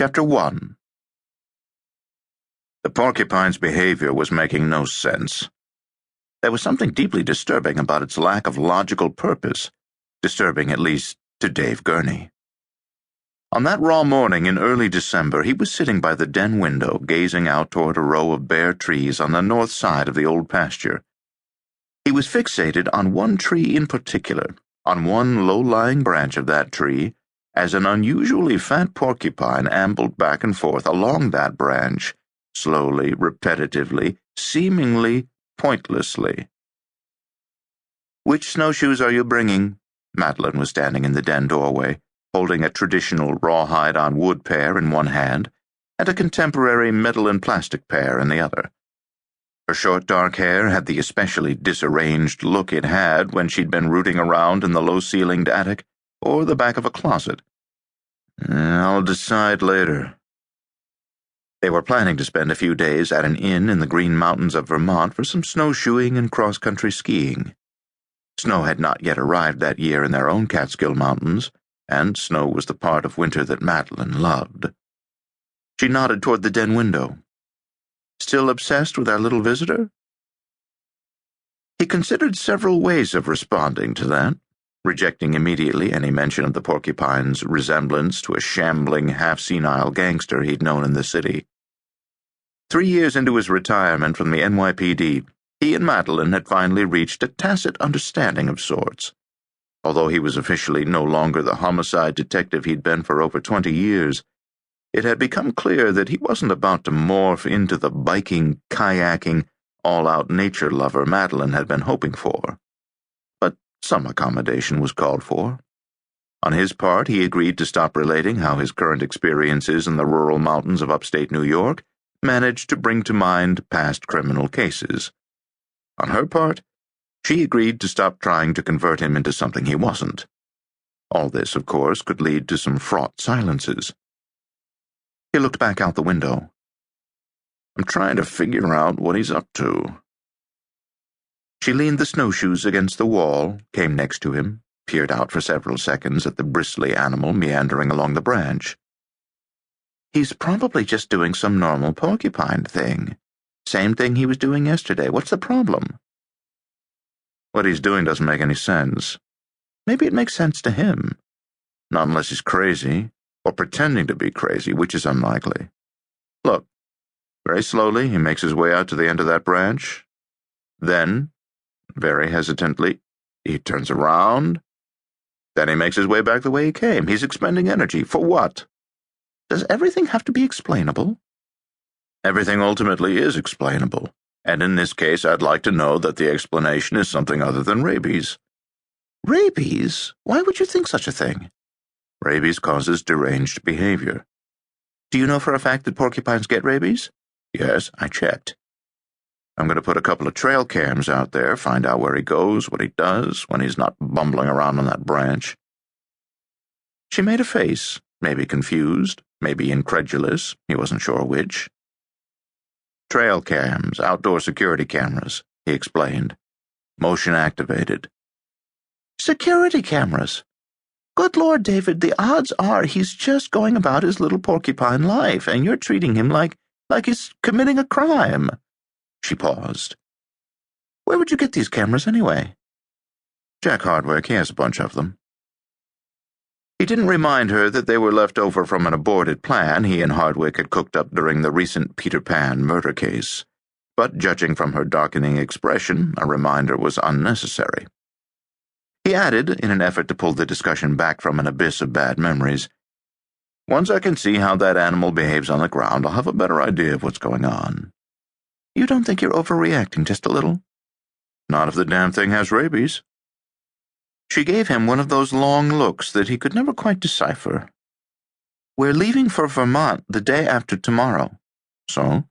Chapter 1. The porcupine's behavior was making no sense. There was something deeply disturbing about its lack of logical purpose, disturbing at least to Dave Gurney. On that raw morning in early December, he was sitting by the den window, gazing out toward a row of bare trees on the north side of the old pasture. He was fixated on one tree in particular, on one low-lying branch of that tree, as an unusually fat porcupine ambled back and forth along that branch, slowly, repetitively, seemingly pointlessly. "Which snowshoes are you bringing?" Madeleine was standing in the den doorway, holding a traditional rawhide-on-wood pair in one hand and a contemporary metal-and-plastic pair in the other. Her short dark hair had the especially disarranged look it had when she'd been rooting around in the low-ceilinged attic or the back of a closet. "I'll decide later." They were planning to spend a few days at an inn in the Green Mountains of Vermont for some snowshoeing and cross-country skiing. Snow had not yet arrived that year in their own Catskill Mountains, and snow was the part of winter that Madeleine loved. She nodded toward the den window. "Still obsessed with our little visitor?" He considered several ways of responding to that, rejecting immediately any mention of the porcupine's resemblance to a shambling, half-senile gangster he'd known in the city. 3 years into his retirement from the NYPD, he and Madeleine had finally reached a tacit understanding of sorts. Although he was officially no longer the homicide detective he'd been for over 20 years, it had become clear that he wasn't about to morph into the biking, kayaking, all-out nature lover Madeleine had been hoping for. But some accommodation was called for. On his part, he agreed to stop relating how his current experiences in the rural mountains of upstate New York managed to bring to mind past criminal cases. On her part, she agreed to stop trying to convert him into something he wasn't. All this, of course, could lead to some fraught silences. He looked back out the window. "I'm trying to figure out what he's up to." She leaned the snowshoes against the wall, came next to him, peered out for several seconds at the bristly animal meandering along the branch. "He's probably just doing some normal porcupine thing. Same thing he was doing yesterday. What's the problem?" "What he's doing doesn't make any sense." "Maybe it makes sense to him." "Not unless he's crazy, or pretending to be crazy, which is unlikely. Look, very slowly he makes his way out to the end of that branch. Then, very hesitantly, he turns around. Then he makes his way back the way he came. He's expending energy. For what? Does everything have to be explainable?" "Everything ultimately is explainable, and in this case I'd like to know that the explanation is something other than rabies." "Rabies? Why would you think such a thing?" "Rabies causes deranged behavior." "Do you know for a fact that porcupines get rabies?" "Yes, I checked. I'm going to put a couple of trail cams out there, find out where he goes, what he does, when he's not bumbling around on that branch." She made a face, maybe confused, maybe incredulous, he wasn't sure which. "Trail cams, outdoor security cameras," he explained. "Motion activated." "Security cameras? Good Lord, David, the odds are he's just going about his little porcupine life, and you're treating him like he's committing a crime." She paused. "Where would you get these cameras, anyway?" "Jack Hardwick, he has a bunch of them." He didn't remind her that they were left over from an aborted plan he and Hardwick had cooked up during the recent Peter Pan murder case, but judging from her darkening expression, a reminder was unnecessary. He added, in an effort to pull the discussion back from an abyss of bad memories, "Once I can see how that animal behaves on the ground, I'll have a better idea of what's going on." "You don't think you're overreacting just a little?" "Not if the damn thing has rabies." She gave him one of those long looks that he could never quite decipher. "We're leaving for Vermont the day after tomorrow." "So?"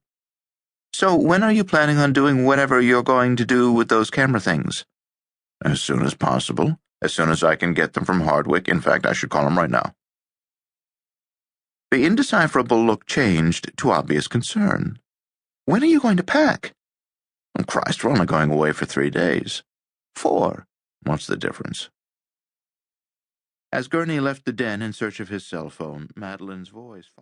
"So when are you planning on doing whatever you're going to do with those camera things?" "As soon as possible. As soon as I can get them from Hardwick. In fact, I should call him right now." The indecipherable look changed to obvious concern. "When are you going to pack?" "Oh, Christ, we're only going away for 3 days. 4. What's the difference?" As Gurney left the den in search of his cell phone, Madeleine's voice followed.